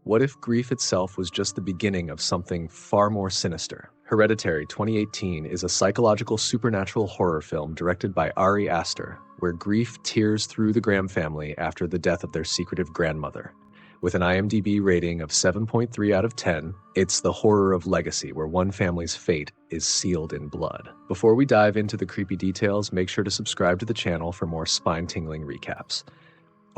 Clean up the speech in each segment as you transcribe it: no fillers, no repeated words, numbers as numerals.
What if grief itself was just the beginning of something far more sinister? Hereditary 2018 is a psychological supernatural horror film directed by Ari Aster, where grief tears through the Graham family after the death of their secretive grandmother. With an IMDb rating of 7.3 out of 10, it's the horror of legacy where one family's fate is sealed in blood. Before we dive into the creepy details, make sure to subscribe to the channel for more spine-tingling recaps.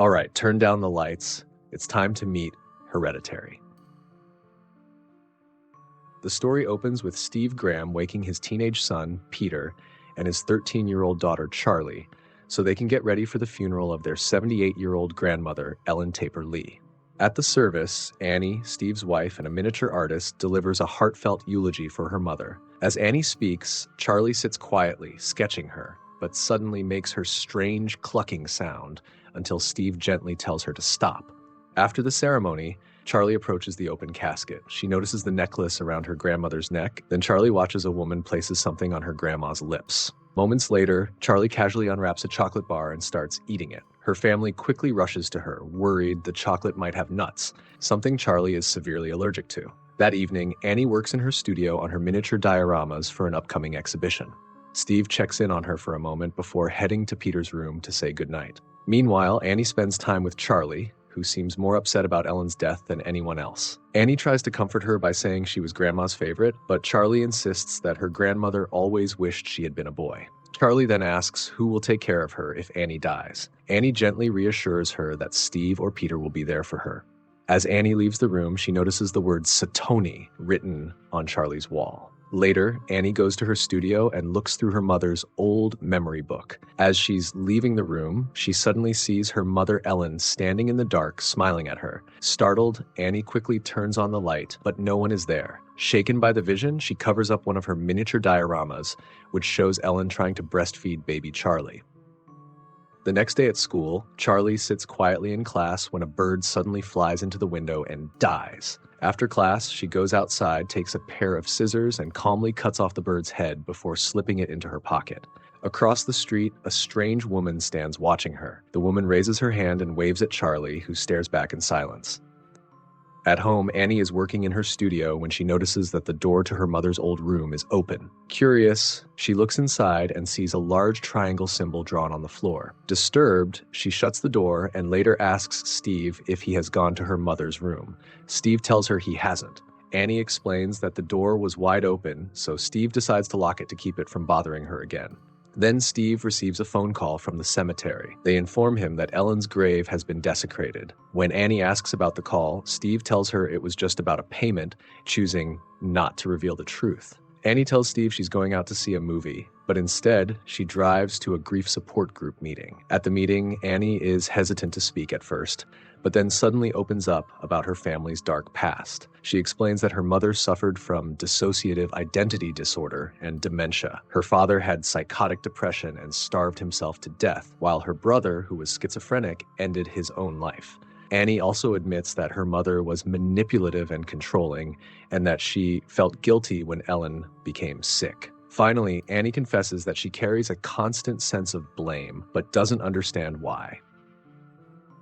Alright, turn down the lights. It's time to meet Hereditary. The story opens with Steve Graham waking his teenage son, Peter, and his 13-year-old daughter, Charlie, so they can get ready for the funeral of their 78-year-old grandmother, Ellen Taper Lee. At the service, Annie, Steve's wife and a miniature artist, delivers a heartfelt eulogy for her mother. As Annie speaks, Charlie sits quietly, sketching her, but suddenly makes her strange clucking sound until Steve gently tells her to stop. After the ceremony, Charlie approaches the open casket. She notices the necklace around her grandmother's neck. Then Charlie watches a woman places something on her grandma's lips. Moments later, Charlie casually unwraps a chocolate bar and starts eating it. Her family quickly rushes to her, worried the chocolate might have nuts, something Charlie is severely allergic to. That evening, Annie works in her studio on her miniature dioramas for an upcoming exhibition. Steve checks in on her for a moment before heading to Peter's room to say goodnight. Meanwhile, Annie spends time with Charlie, who seems more upset about Ellen's death than anyone else. Annie tries to comfort her by saying she was Grandma's favorite, but Charlie insists that her grandmother always wished she had been a boy. Charlie then asks who will take care of her if Annie dies. Annie gently reassures her that Steve or Peter will be there for her. As Annie leaves the room, she notices the word Satoni written on Charlie's wall. Later, Annie goes to her studio and looks through her mother's old memory book. As she's leaving the room, she suddenly sees her mother Ellen standing in the dark, smiling at her. Startled, Annie quickly turns on the light, but no one is there. Shaken by the vision, she covers up one of her miniature dioramas, which shows Ellen trying to breastfeed baby Charlie. The next day at school, Charlie sits quietly in class when a bird suddenly flies into the window and dies. After class, she goes outside, takes a pair of scissors, and calmly cuts off the bird's head before slipping it into her pocket. Across the street, a strange woman stands watching her. The woman raises her hand and waves at Charlie, who stares back in silence. At home, Annie is working in her studio when she notices that the door to her mother's old room is open. Curious, she looks inside and sees a large triangle symbol drawn on the floor. Disturbed, she shuts the door and later asks Steve if he has gone to her mother's room. Steve tells her he hasn't. Annie explains that the door was wide open, so Steve decides to lock it to keep it from bothering her again. Then Steve receives a phone call from the cemetery. They inform him that Ellen's grave has been desecrated. When Annie asks about the call, Steve tells her it was just about a payment, choosing not to reveal the truth. Annie tells Steve she's going out to see a movie, but instead, she drives to a grief support group meeting. At the meeting, Annie is hesitant to speak at first, but then suddenly opens up about her family's dark past. She explains that her mother suffered from dissociative identity disorder and dementia. Her father had psychotic depression and starved himself to death, while her brother, who was schizophrenic, ended his own life. Annie also admits that her mother was manipulative and controlling, and that she felt guilty when Ellen became sick. Finally, Annie confesses that she carries a constant sense of blame, but doesn't understand why.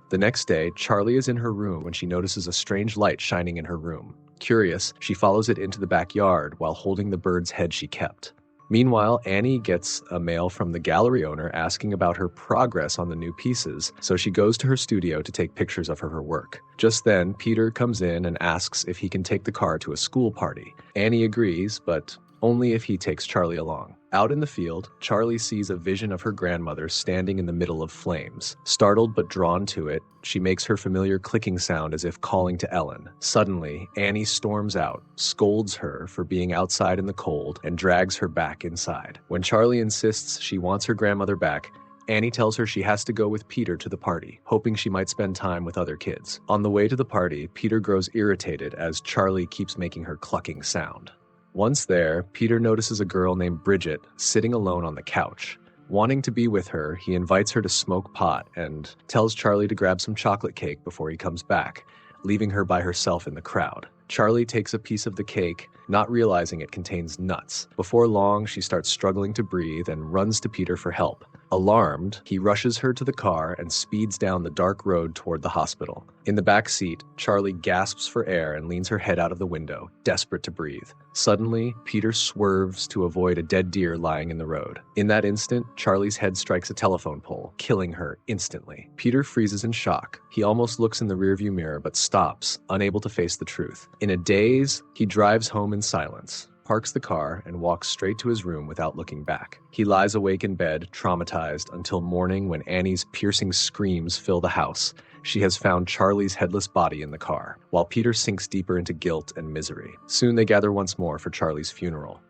The next day, Charlie is in her room when she notices a strange light shining in her room. Curious, she follows it into the backyard while holding the bird's head she kept. Meanwhile, Annie gets a mail from the gallery owner asking about her progress on the new pieces, so she goes to her studio to take pictures of her work. Just then, Peter comes in and asks if he can take the car to a school party. Annie agrees, but only if he takes Charlie along. Out in the field, Charlie sees a vision of her grandmother standing in the middle of flames. Startled but drawn to it, she makes her familiar clicking sound as if calling to Ellen. Suddenly, Annie storms out, scolds her for being outside in the cold, and drags her back inside. When Charlie insists she wants her grandmother back, Annie tells her she has to go with Peter to the party, hoping she might spend time with other kids. On the way to the party, Peter grows irritated as Charlie keeps making her clucking sound. Once there, Peter notices a girl named Bridget sitting alone on the couch. Wanting to be with her, he invites her to smoke pot and tells Charlie to grab some chocolate cake before he comes back, leaving her by herself in the crowd. Charlie takes a piece of the cake, not realizing it contains nuts. Before long, she starts struggling to breathe and runs to Peter for help. Alarmed, he rushes her to the car and speeds down the dark road toward the hospital. In the back seat, Charlie gasps for air and leans her head out of the window, desperate to breathe. Suddenly, Peter swerves to avoid a dead deer lying in the road. In that instant, Charlie's head strikes a telephone pole, killing her instantly. Peter freezes in shock. He almost looks in the rearview mirror but stops, unable to face the truth. In a daze, he drives home in silence, parks the car, and walks straight to his room without looking back. He lies awake in bed, traumatized, until morning when Annie's piercing screams fill the house. She has found Charlie's headless body in the car, while Peter sinks deeper into guilt and misery. Soon they gather once more for Charlie's funeral.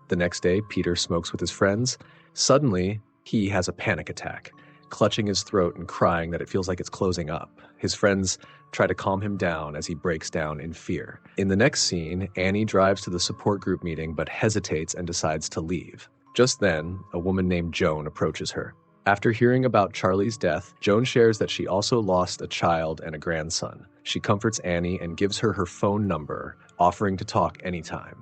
The next day, Peter smokes with his friends. Suddenly, he has a panic attack, clutching his throat and crying that it feels like it's closing up. His friends try to calm him down as he breaks down in fear. In the next scene, Annie drives to the support group meeting but hesitates and decides to leave. Just then, a woman named Joan approaches her. After hearing about Charlie's death, Joan shares that she also lost a child and a grandson. She comforts Annie and gives her phone number, offering to talk anytime.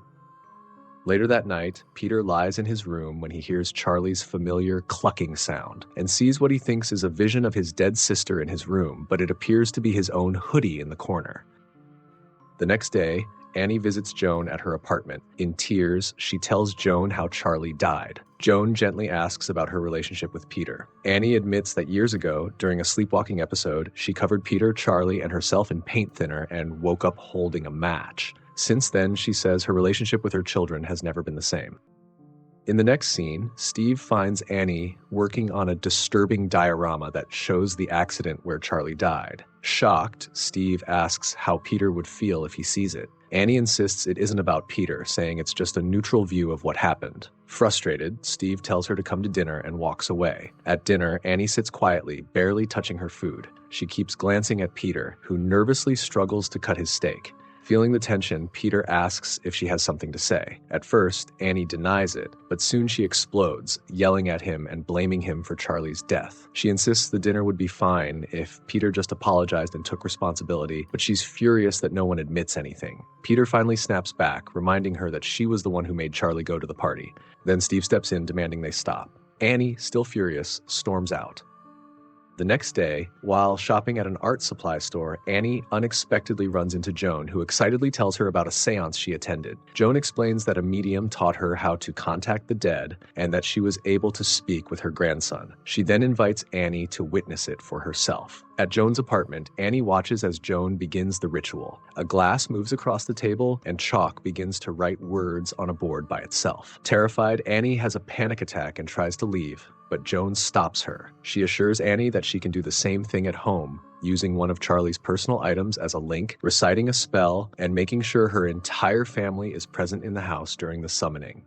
Later that night, Peter lies in his room when he hears Charlie's familiar clucking sound and sees what he thinks is a vision of his dead sister in his room, but it appears to be his own hoodie in the corner. The next day, Annie visits Joan at her apartment. In tears, she tells Joan how Charlie died. Joan gently asks about her relationship with Peter. Annie admits that years ago, during a sleepwalking episode, she covered Peter, Charlie, and herself in paint thinner and woke up holding a match. Since then, she says her relationship with her children has never been the same. In the next scene, Steve finds Annie working on a disturbing diorama that shows the accident where Charlie died. Shocked, Steve asks how Peter would feel if he sees it. Annie insists it isn't about Peter, saying it's just a neutral view of what happened. Frustrated, Steve tells her to come to dinner and walks away. At dinner, Annie sits quietly, barely touching her food. She keeps glancing at Peter, who nervously struggles to cut his steak. Feeling the tension, Peter asks if she has something to say. At first, Annie denies it, but soon she explodes, yelling at him and blaming him for Charlie's death. She insists the dinner would be fine if Peter just apologized and took responsibility, but she's furious that no one admits anything. Peter finally snaps back, reminding her that she was the one who made Charlie go to the party. Then Steve steps in, demanding they stop. Annie, still furious, storms out. The next day, while shopping at an art supply store, Annie unexpectedly runs into Joan, who excitedly tells her about a seance she attended. Joan explains that a medium taught her how to contact the dead and that she was able to speak with her grandson. She then invites Annie to witness it for herself. At Joan's apartment, Annie watches as Joan begins the ritual. A glass moves across the table, and chalk begins to write words on a board by itself. Terrified, Annie has a panic attack and tries to leave, but Joan stops her. She assures Annie that she can do the same thing at home, using one of Charlie's personal items as a link, reciting a spell, and making sure her entire family is present in the house during the summoning.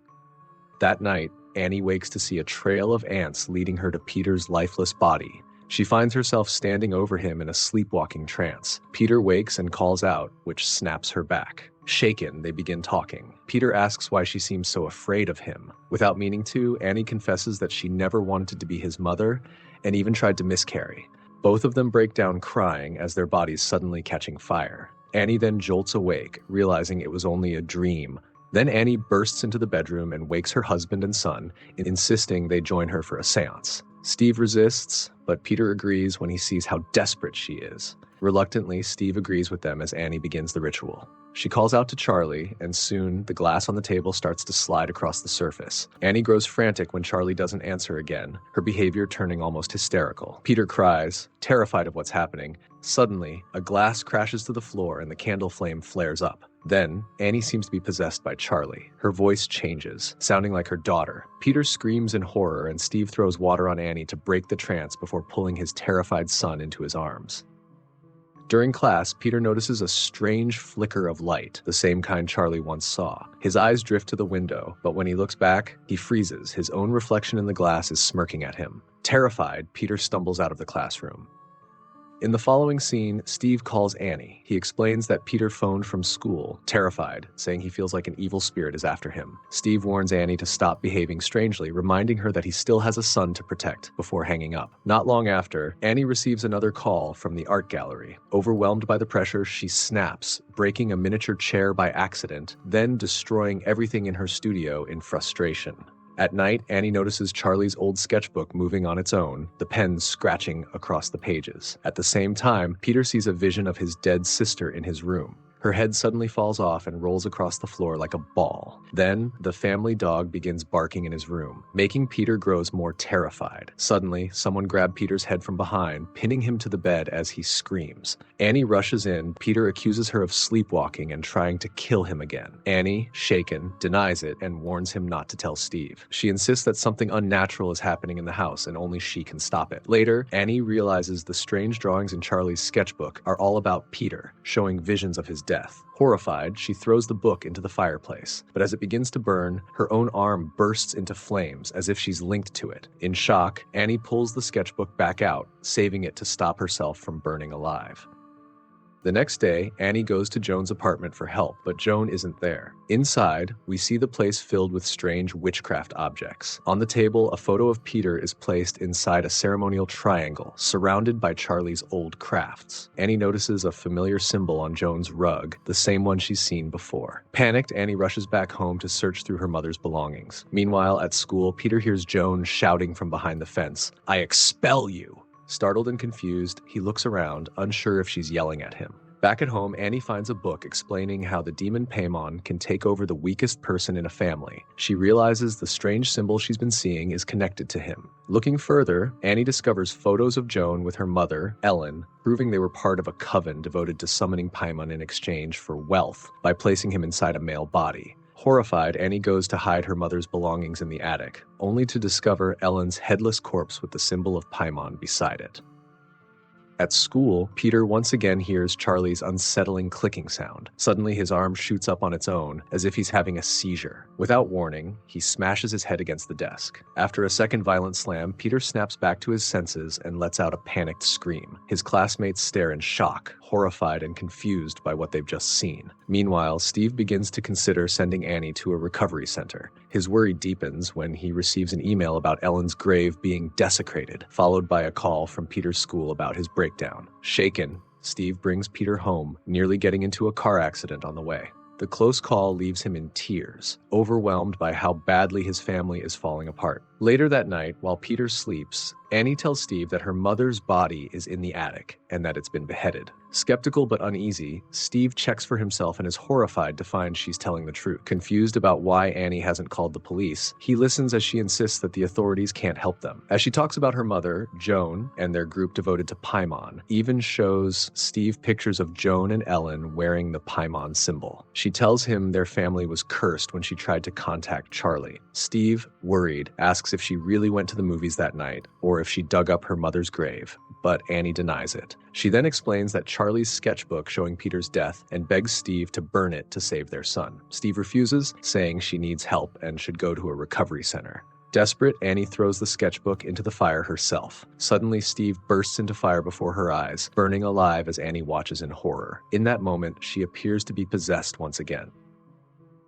That night, Annie wakes to see a trail of ants leading her to Peter's lifeless body. She finds herself standing over him in a sleepwalking trance. Peter wakes and calls out, which snaps her back. Shaken, they begin talking. Peter asks why she seems so afraid of him. Without meaning to, Annie confesses that she never wanted to be his mother and even tried to miscarry. Both of them break down crying as their bodies suddenly catching fire. Annie then jolts awake, realizing it was only a dream. Then Annie bursts into the bedroom and wakes her husband and son, insisting they join her for a seance. Steve resists, but Peter agrees when he sees how desperate she is. Reluctantly, Steve agrees with them as Annie begins the ritual. She calls out to Charlie, and soon the glass on the table starts to slide across the surface. Annie grows frantic when Charlie doesn't answer again, her behavior turning almost hysterical. Peter cries, terrified of what's happening. Suddenly, a glass crashes to the floor and the candle flame flares up. Then, Annie seems to be possessed by Charlie. Her voice changes, sounding like her daughter. Peter screams in horror, and Steve throws water on Annie to break the trance before pulling his terrified son into his arms. During class, Peter notices a strange flicker of light, the same kind Charlie once saw. His eyes drift to the window, but when he looks back, he freezes. His own reflection in the glass is smirking at him. Terrified, Peter stumbles out of the classroom. In the following scene, Steve calls Annie. He explains that Peter phoned from school, terrified, saying he feels like an evil spirit is after him. Steve warns Annie to stop behaving strangely, reminding her that he still has a son to protect, before hanging up. Not long after, Annie receives another call from the art gallery. Overwhelmed by the pressure, she snaps, breaking a miniature chair by accident, then destroying everything in her studio in frustration. At night, Annie notices Charlie's old sketchbook moving on its own, the pen scratching across the pages. At the same time, Peter sees a vision of his dead sister in his room. Her head suddenly falls off and rolls across the floor like a ball. Then, the family dog begins barking in his room, making Peter grows more terrified. Suddenly, someone grabbed Peter's head from behind, pinning him to the bed as he screams. Annie rushes in. Peter accuses her of sleepwalking and trying to kill him again. Annie, shaken, denies it and warns him not to tell Steve. She insists that something unnatural is happening in the house and only she can stop it. Later, Annie realizes the strange drawings in Charlie's sketchbook are all about Peter, showing visions of his death. Horrified, she throws the book into the fireplace, but as it begins to burn, her own arm bursts into flames as if she's linked to it. In shock, Annie pulls the sketchbook back out, saving it to stop herself from burning alive. The next day, Annie goes to Joan's apartment for help, but Joan isn't there. Inside, we see the place filled with strange witchcraft objects. On the table, a photo of Peter is placed inside a ceremonial triangle, surrounded by Charlie's old crafts. Annie notices a familiar symbol on Joan's rug, the same one she's seen before. Panicked, Annie rushes back home to search through her mother's belongings. Meanwhile, at school, Peter hears Joan shouting from behind the fence, "I expel you!" Startled and confused, he looks around, unsure if she's yelling at him. Back at home, Annie finds a book explaining how the demon Paimon can take over the weakest person in a family. She realizes the strange symbol she's been seeing is connected to him. Looking further, Annie discovers photos of Joan with her mother, Ellen, proving they were part of a coven devoted to summoning Paimon in exchange for wealth by placing him inside a male body. Horrified, Annie goes to hide her mother's belongings in the attic, only to discover Ellen's headless corpse with the symbol of Paimon beside it. At school, Peter once again hears Charlie's unsettling clicking sound. Suddenly, his arm shoots up on its own, as if he's having a seizure. Without warning, he smashes his head against the desk. After a second violent slam, Peter snaps back to his senses and lets out a panicked scream. His classmates stare in shock, horrified and confused by what they've just seen. Meanwhile, Steve begins to consider sending Annie to a recovery center. His worry deepens when he receives an email about Ellen's grave being desecrated, followed by a call from Peter's school about his breakdown. Shaken, Steve brings Peter home, nearly getting into a car accident on the way. The close call leaves him in tears, overwhelmed by how badly his family is falling apart. Later that night, while Peter sleeps, Annie tells Steve that her mother's body is in the attic and that it's been beheaded. Skeptical but uneasy, Steve checks for himself and is horrified to find she's telling the truth. Confused about why Annie hasn't called the police, he listens as she insists that the authorities can't help them. As she talks about her mother, Joan, and their group devoted to Paimon, even shows Steve pictures of Joan and Ellen wearing the Paimon symbol. She tells him their family was cursed when she tried to contact Charlie. Steve, worried, asks if she really went to the movies that night or if she dug up her mother's grave, but Annie denies it. She then explains that Charlie's sketchbook showing Peter's death and begs Steve to burn it to save their son. Steve refuses, saying she needs help and should go to a recovery center. Desperate, Annie throws the sketchbook into the fire herself. Suddenly, Steve bursts into fire before her eyes, burning alive as Annie watches in horror. In that moment, she appears to be possessed once again.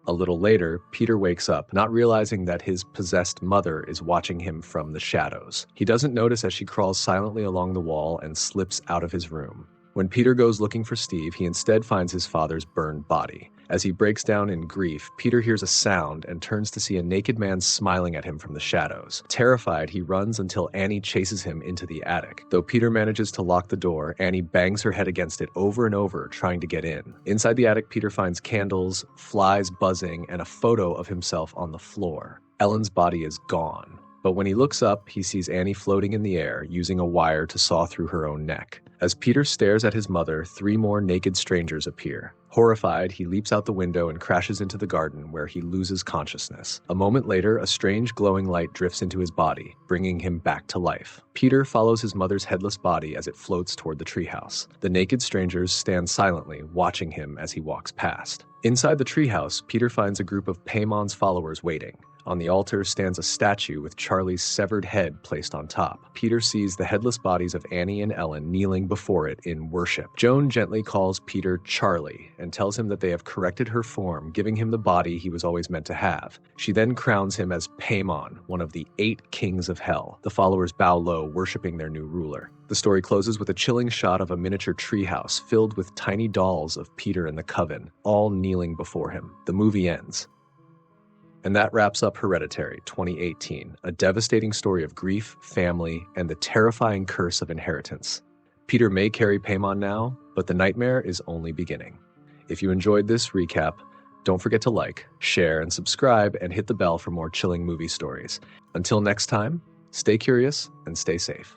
A little later, Peter wakes up, not realizing that his possessed mother is watching him from the shadows. He doesn't notice as she crawls silently along the wall and slips out of his room. When Peter goes looking for Steve, he instead finds his father's burned body. As he breaks down in grief, Peter hears a sound and turns to see a naked man smiling at him from the shadows. Terrified, he runs until Annie chases him into the attic. Though Peter manages to lock the door, Annie bangs her head against it over and over, trying to get in. Inside the attic, Peter finds candles, flies buzzing, and a photo of himself on the floor. Ellen's body is gone. But when he looks up, he sees Annie floating in the air, using a wire to saw through her own neck. As Peter stares at his mother, 3 more naked strangers appear. Horrified, he leaps out the window and crashes into the garden, where he loses consciousness. A moment later, a strange glowing light drifts into his body, bringing him back to life. Peter follows his mother's headless body as it floats toward the treehouse. The naked strangers stand silently, watching him as he walks past. Inside the treehouse, Peter finds a group of Paimon's followers waiting. On the altar stands a statue with Charlie's severed head placed on top. Peter sees the headless bodies of Annie and Ellen kneeling before it in worship. Joan gently calls Peter Charlie and tells him that they have corrected her form, giving him the body he was always meant to have. She then crowns him as Paimon, one of the 8 kings of hell. The followers bow low, worshiping their new ruler. The story closes with a chilling shot of a miniature treehouse filled with tiny dolls of Peter and the Coven, all kneeling before him. The movie ends. And that wraps up Hereditary 2018, a devastating story of grief, family, and the terrifying curse of inheritance. Peter may carry Paimon now, but the nightmare is only beginning. If you enjoyed this recap, don't forget to like, share, and subscribe, and hit the bell for more chilling movie stories. Until next time, stay curious and stay safe.